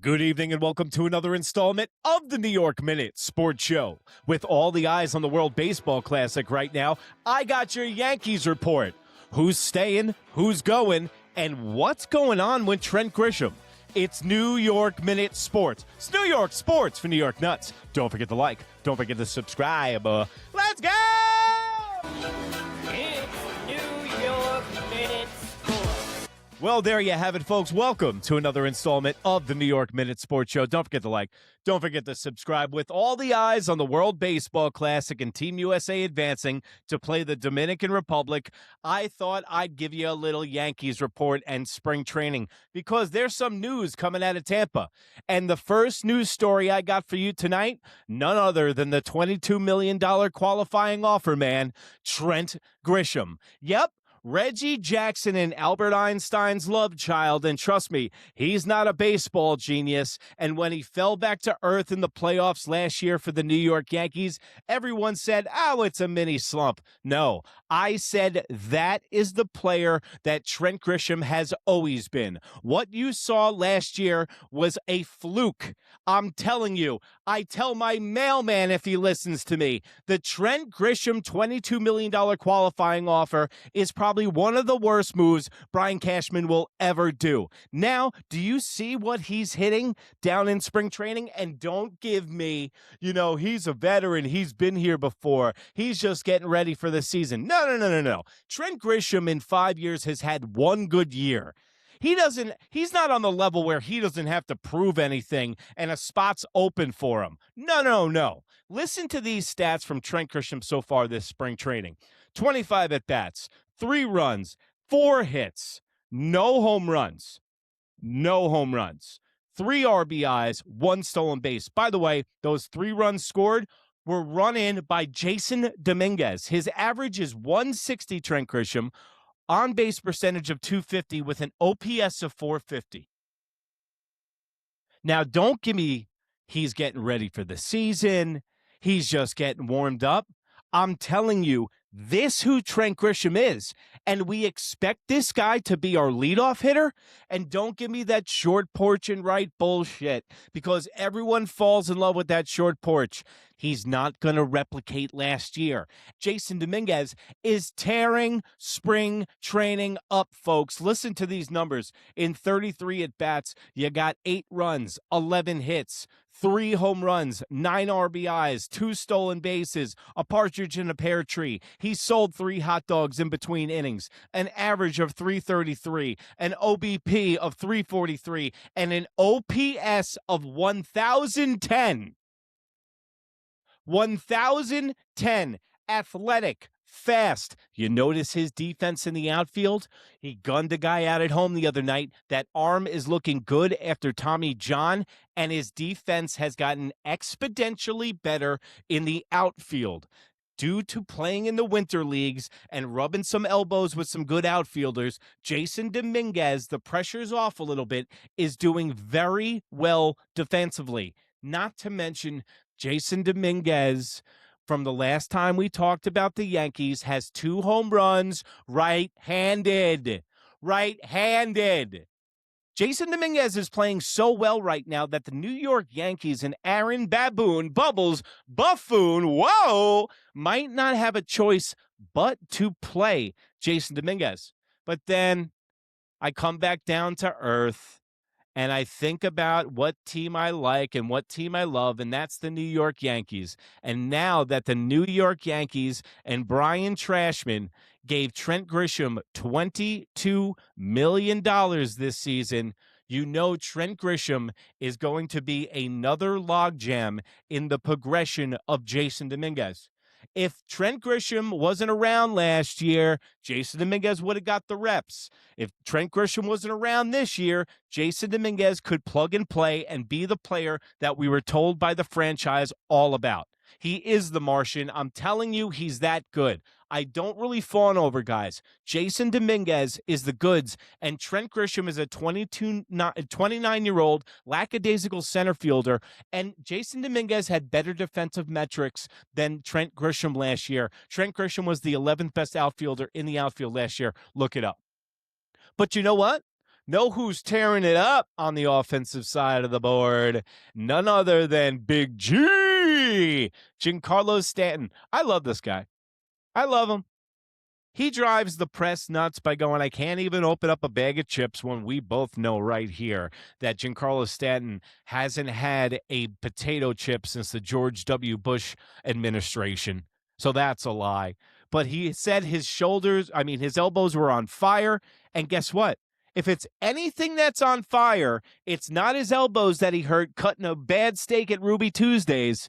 Good evening and welcome to another installment of the New York Minute Sports Show. With all the eyes on the World Baseball Classic right now, I got your Yankees report. Who's staying, who's going, and what's going on with Trent Grisham. It's New York Minute Sports. It's New York Sports for New York Nuts. Don't forget to like. Don't forget to subscribe. Let's go! It's New York Minute Sports. Well, there you have it, folks. Welcome to another installment of the New York Minute Sports Show. Don't forget to like. Don't forget to subscribe. With all the eyes on the World Baseball Classic and Team USA advancing to play the Dominican Republic, I thought I'd give you a little Yankees report and spring training because there's some news coming out of Tampa. And the first news story I got for you tonight, none other than the $22 million qualifying offer man, Trent Grisham. Yep. Reggie Jackson and Albert Einstein's love child, and trust me, he's not a baseball genius, and when he fell back to earth in the playoffs last year for the New York Yankees, everyone said, oh, it's a mini slump. No, I said that is the player that Trent Grisham has always been. What you saw last year was a fluke. I'm telling you, I tell my mailman if he listens to me, the Trent Grisham $22 million qualifying offer is probably one of the worst moves Brian Cashman will ever do. Now, do you see what he's hitting down in spring training? And don't give me, he's a veteran. He's been here before. He's just getting ready for the season. No. Trent Grisham in 5 years has had one good year. He's not on the level where he doesn't have to prove anything and a spot's open for him. No. Listen to these stats from Trent Grisham so far this spring training. 25 at-bats, 3 runs, 4 hits, no home runs, 3 RBIs, 1 stolen base. By the way, those 3 runs scored were run in by Jason Dominguez. His average is 160, Trent Grisham, on-base percentage of 250 with an OPS of 450. Now, don't give me he's getting ready for the season. He's just getting warmed up. I'm telling you, this who Trent Grisham is, and we expect this guy to be our leadoff hitter. And don't give me that short porch and right bullshit, because everyone falls in love with that short porch. He's not going to replicate last year. Jason Dominguez is tearing spring training up, folks. Listen to these numbers. In 33 at-bats, you got 8 runs, 11 hits, 3 home runs, 9 RBIs, 2 stolen bases, a partridge in a pear tree. He sold 3 hot dogs in between innings, an average of 333, an OBP of 343, and an OPS of 1,010. 1,010. Athletic, fast. You notice his defense in the outfield? He gunned a guy out at home the other night. That arm is looking good after Tommy John, and his defense has gotten exponentially better in the outfield. Due to playing in the winter leagues and rubbing some elbows with some good outfielders, Jason Dominguez, the pressure's off a little bit, is doing very well defensively. Not to mention Jason Dominguez, from the last time we talked about the Yankees, has 2 home runs right-handed. Jason Dominguez is playing so well right now that the New York Yankees and Aaron Buffoon might not have a choice but to play Jason Dominguez. But then I come back down to earth and I think about what team I like and what team I love, and that's the New York Yankees. And now that the New York Yankees and Brian Trashman gave Trent Grisham $22 million this season, you know Trent Grisham is going to be another logjam in the progression of Jason Dominguez. If Trent Grisham wasn't around last year, Jason Dominguez would have got the reps. If Trent Grisham wasn't around this year, Jason Dominguez could plug and play and be the player that we were told by the franchise all about. He is the Martian. I'm telling you, he's that good. I don't really fawn over guys. Jason Dominguez is the goods, and Trent Grisham is a 29-year-old lackadaisical center fielder, and Jason Dominguez had better defensive metrics than Trent Grisham last year. Trent Grisham was the 11th best outfielder in the outfield last year. Look it up. But you know what? Know who's tearing it up on the offensive side of the board? None other than Big G, Giancarlo Stanton. I love this guy. I love him. He drives the press nuts by going, I can't even open up a bag of chips, when we both know right here that Giancarlo Stanton hasn't had a potato chip since the George W. Bush administration. So that's a lie. But he said his elbows were on fire. And guess what? If it's anything that's on fire, it's not his elbows that he hurt cutting a bad steak at Ruby Tuesdays.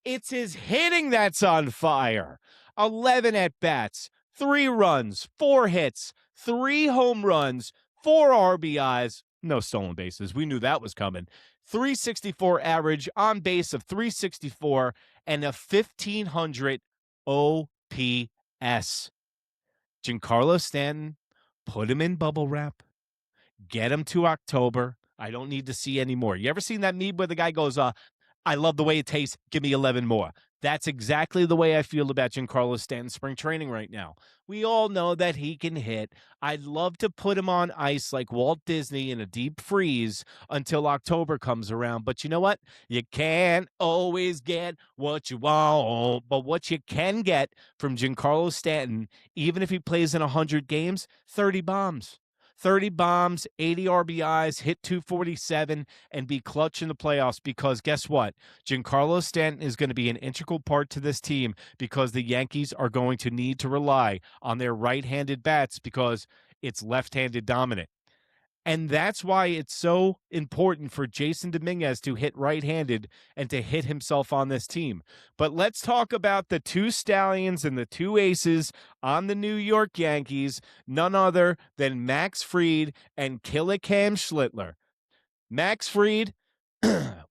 It's his hitting that's on fire. 11 at-bats, 3 runs, 4 hits, 3 home runs, 4 RBIs, no stolen bases. We knew that was coming. 364 average, on base of 364, and a 1,500 OPS. Giancarlo Stanton, put him in bubble wrap. Get him to October. I don't need to see any more. You ever seen that meme where the guy goes, I love the way it tastes. Give me 11 more. That's exactly the way I feel about Giancarlo Stanton spring training right now. We all know that he can hit. I'd love to put him on ice like Walt Disney in a deep freeze until October comes around. But you know what? You can't always get what you want. But what you can get from Giancarlo Stanton, even if he plays in 100 games, 30 bombs. 30 bombs, 80 RBIs, hit 247, and be clutch in the playoffs, because guess what? Giancarlo Stanton is going to be an integral part to this team, because the Yankees are going to need to rely on their right-handed bats because it's left-handed dominant. And that's why it's so important for Jason Dominguez to hit right-handed and to hit himself on this team. But let's talk about the 2 stallions and the 2 aces on the New York Yankees, none other than Max Fried and Killer Cam Schlittler. Max Fried,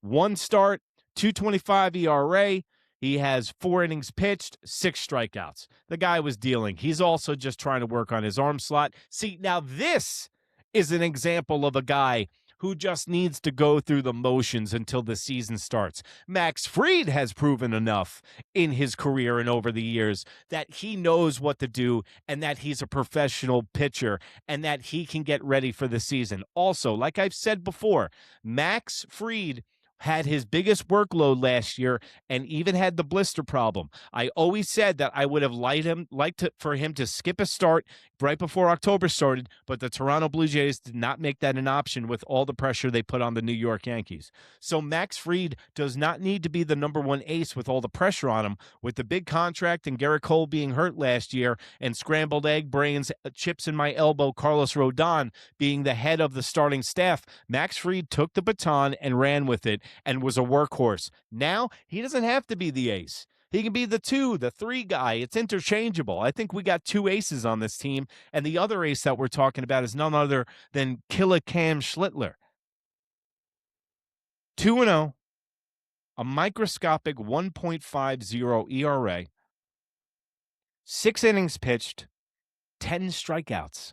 1 start, 2.25 ERA. He has 4 innings pitched, 6 strikeouts. The guy was dealing. He's also just trying to work on his arm slot. See, now this is an example of a guy who just needs to go through the motions until the season starts. Max Fried has proven enough in his career and over the years that he knows what to do, and that he's a professional pitcher, and that he can get ready for the season. Also, like I've said before, Max Fried had his biggest workload last year and even had the blister problem. I always said that I would have liked for him to skip a start right before October started, but the Toronto Blue Jays did not make that an option with all the pressure they put on the New York Yankees. So Max Fried does not need to be the number 1 ace with all the pressure on him, with the big contract and Garrett Cole being hurt last year, and scrambled egg brains, chips in my elbow, Carlos Rodon being the head of the starting staff. Max Fried took the baton and ran with it and was a workhorse. Now he doesn't have to be the ace. He can be the 2, the 3 guy. It's interchangeable. I think we got 2 aces on this team, and the other ace that we're talking about is none other than Killer Cam Schlittler. 2-0, a microscopic 1.50 ERA, 6 innings pitched, 10 strikeouts,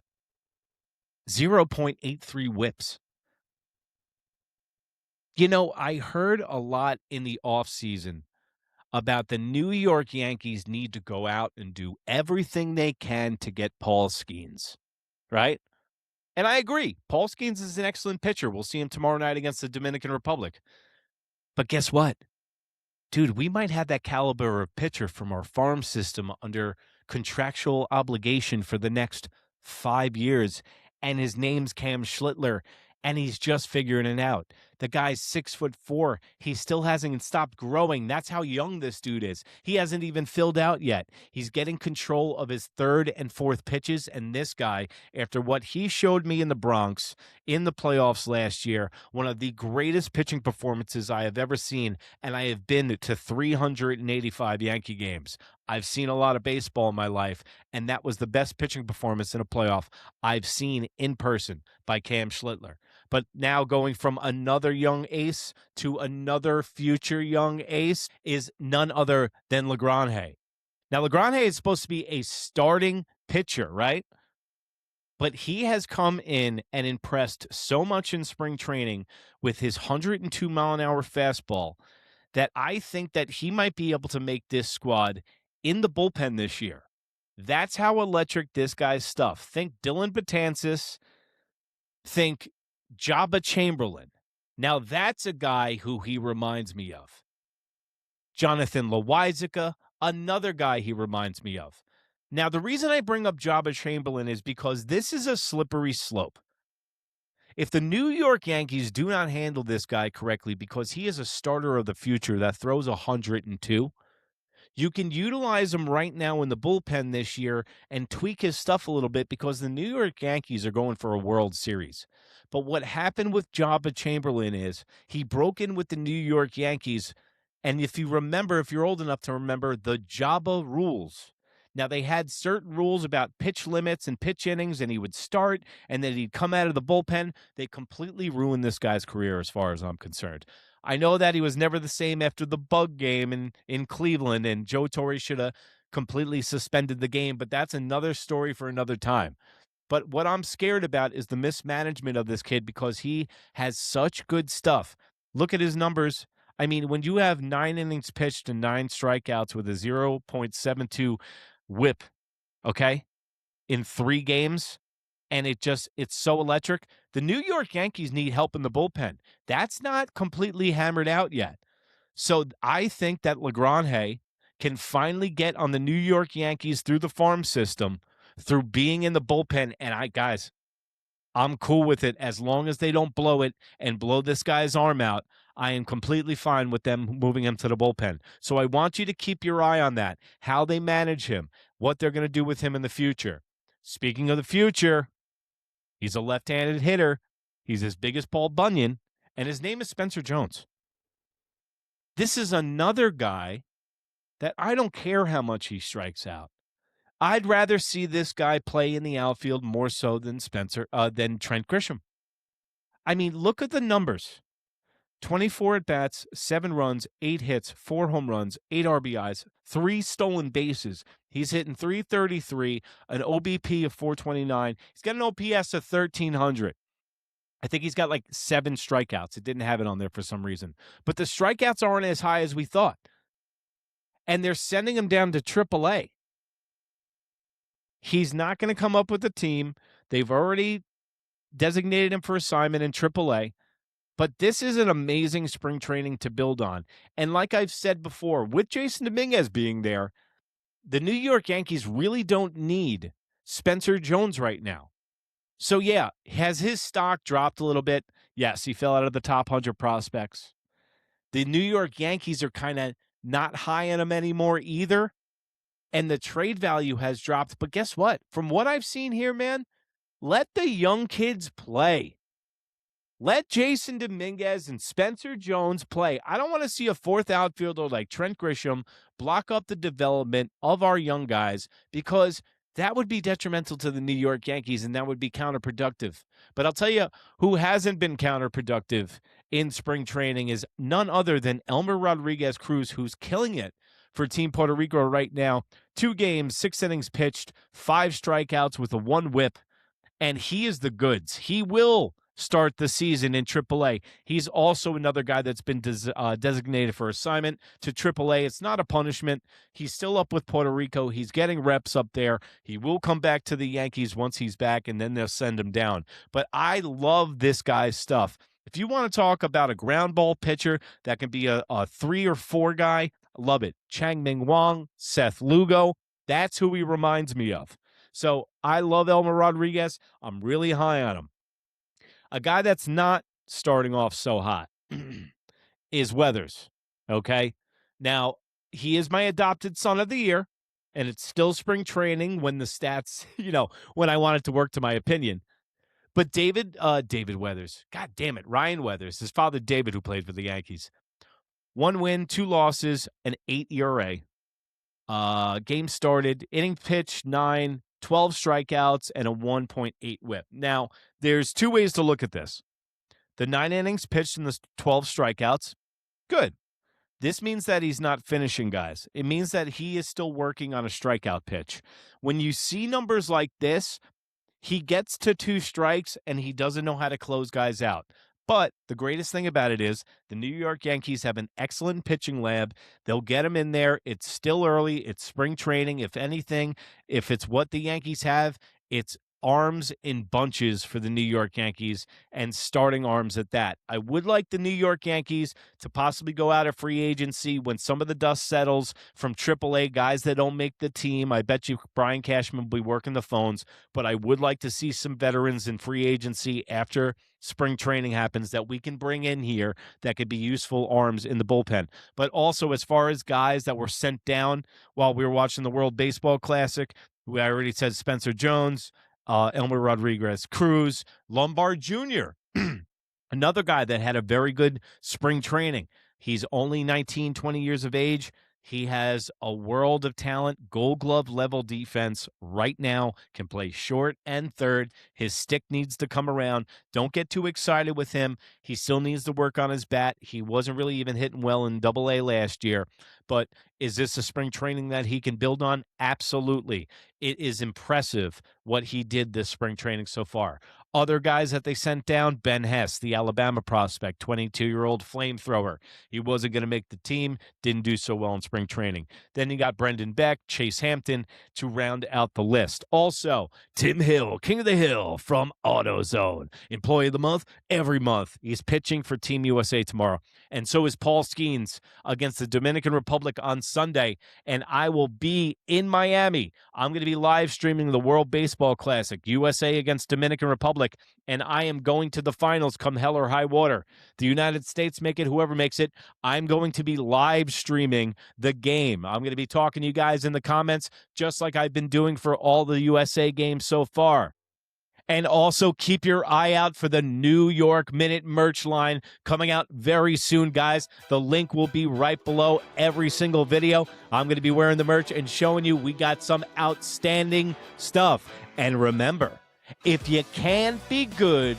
0.83 whips. You know, I heard a lot in the offseason about the New York Yankees need to go out and do everything they can to get Paul Skeens, right? And I agree. Paul Skeens is an excellent pitcher. We'll see him tomorrow night against the Dominican Republic. But guess what? Dude, we might have that caliber of pitcher from our farm system under contractual obligation for the next 5 years, and his name's Cam Schlittler, and he's just figuring it out. The guy's 6'4". He still hasn't stopped growing. That's how young this dude is. He hasn't even filled out yet. He's getting control of his 3rd and 4th pitches, and this guy, after what he showed me in the Bronx in the playoffs last year, one of the greatest pitching performances I have ever seen, and I have been to 385 Yankee games. I've seen a lot of baseball in my life, and that was the best pitching performance in a playoff I've seen in person by Cam Schlittler. But now going from another young ace to another future young ace is none other than Lagrange. Now, Lagrange is supposed to be a starting pitcher, right? But he has come in and impressed so much in spring training with his 102-mile-an-hour fastball that I think that he might be able to make this squad in the bullpen this year. That's how electric this guy's stuff. Think Dylan Betances. think Jabba Chamberlain. Now, that's a guy who he reminds me of. Jonathan Loizaga, another guy he reminds me of. Now, the reason I bring up Jabba Chamberlain is because this is a slippery slope. If the New York Yankees do not handle this guy correctly, because he is a starter of the future that throws 102, you can utilize him right now in the bullpen this year and tweak his stuff a little bit because the New York Yankees are going for a World Series. But what happened with Jabba Chamberlain is he broke in with the New York Yankees. And if you remember, if you're old enough to remember the Jabba rules. Now, they had certain rules about pitch limits and pitch innings, and he would start, and then he'd come out of the bullpen. They completely ruined this guy's career as far as I'm concerned. I know that he was never the same after the bug game in Cleveland, and Joe Torre should have completely suspended the game, but that's another story for another time. But what I'm scared about is the mismanagement of this kid because he has such good stuff. Look at his numbers. I mean, when you have 9 innings pitched and 9 strikeouts with a 0.72 whip, okay, in 3 games, and it's so electric. The New York Yankees need help in the bullpen. That's not completely hammered out yet. So I think that Lagrange can finally get on the New York Yankees through the farm system, through being in the bullpen. And guys, I'm cool with it as long as they don't blow it and blow this guy's arm out. I am completely fine with them moving him to the bullpen. So I want you to keep your eye on that, how they manage him, what they're going to do with him in the future. Speaking of the future, he's a left-handed hitter. He's as big as Paul Bunyan, and his name is Spencer Jones. This is another guy that I don't care how much he strikes out. I'd rather see this guy play in the outfield more so than than Trent Grisham. I mean, look at the numbers. 24 at-bats, 7 runs, 8 hits, 4 home runs, 8 RBIs, 3 stolen bases. He's hitting .333, an OBP of 429. He's got an OPS of 1,300. I think he's got like 7 strikeouts. It didn't have it on there for some reason. But the strikeouts aren't as high as we thought. And they're sending him down to AAA. He's not going to come up with a team. They've already designated him for assignment in AAA. But this is an amazing spring training to build on. And like I've said before, with Jason Dominguez being there, the New York Yankees really don't need Spencer Jones right now. So, yeah, has his stock dropped a little bit? Yes, he fell out of the top 100 prospects. The New York Yankees are kind of not high on him anymore either. And the trade value has dropped. But guess what? From what I've seen here, man, let the young kids play. Let Jason Dominguez and Spencer Jones play. I don't want to see a 4th outfielder like Trent Grisham block up the development of our young guys because that would be detrimental to the New York Yankees and that would be counterproductive. But I'll tell you who hasn't been counterproductive in spring training is none other than Elmer Rodriguez Cruz, who's killing it for Team Puerto Rico right now. 2 games, 6 innings pitched, 5 strikeouts with a 1 whip, and he is the goods. He will start the season in AAA. He's also another guy that's been designated for assignment to AAA. It's not a punishment. He's still up with Puerto Rico. He's getting reps up there. He will come back to the Yankees once he's back, and then they'll send him down. But I love this guy's stuff. If you want to talk about a ground ball pitcher that can be a 3 or 4 guy, love it. Chang-Ming Wang, Seth Lugo, that's who he reminds me of. So I love Elmer Rodriguez. I'm really high on him. A guy that's not starting off so hot is Weathers, okay? Now, he is my adopted son of the year, and it's still spring training when the stats, when I want it to work to my opinion. But David Weathers, God damn it, Ryan Weathers, his father David, who played for the Yankees. 1 win, 2 losses, an 8 ERA. Game started, inning pitched 9, 12 strikeouts, and a 1.8 whip. Now, there's 2 ways to look at this. The 9 innings pitched and the 12 strikeouts, good. This means that he's not finishing guys. It means that he is still working on a strikeout pitch. When you see numbers like this, he gets to 2 strikes and he doesn't know how to close guys out. But the greatest thing about it is the New York Yankees have an excellent pitching lab. They'll get him in there. It's still early. It's spring training. If anything, if it's what the Yankees have, it's arms in bunches for the New York Yankees and starting arms at that. I would like the New York Yankees to possibly go out of free agency when some of the dust settles from AAA guys that don't make the team. I bet you Brian Cashman will be working the phones, but I would like to see some veterans in free agency after spring training happens that we can bring in here that could be useful arms in the bullpen. But also, as far as guys that were sent down while we were watching the World Baseball Classic, I already said Spencer Jones, Elmer Rodriguez Cruz, Lombard Jr., another guy that had a very good spring training. He's only 19, 20 years of age. He has a world of talent, Gold Glove level defense right now, can play short and third. His stick needs to come around. Don't get too excited with him. He still needs to work on his bat. He wasn't really even hitting well in AA last year. But is this a spring training that he can build on? Absolutely. It is impressive what he did this spring training so far. Other guys that they sent down, Ben Hess, the Alabama prospect, 22-year-old flamethrower. He wasn't going to make the team, didn't do so well in spring training. Then you got Brendan Beck, Chase Hampton to round out the list. Also, Tim Hill, King of the Hill from AutoZone. Employee of the month, every month. He's pitching for Team USA tomorrow. And so is Paul Skeens against the Dominican Republic on Sunday. And I will be in Miami. I'm going to be live streaming the World Baseball Classic, USA against Dominican Republic. And I am going to the finals come hell or high water. The United States make it, whoever makes it. I'm going to be live streaming the game. I'm going to be talking to you guys in the comments, just like I've been doing for all the USA games so far. And also keep your eye out for the New York Minute merch line coming out very soon, guys. The link will be right below every single video. I'm going to be wearing the merch and showing you we got some outstanding stuff. And remember, if you can't be good,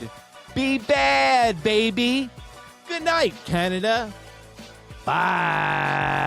be bad, baby. Good night, Canada. Bye.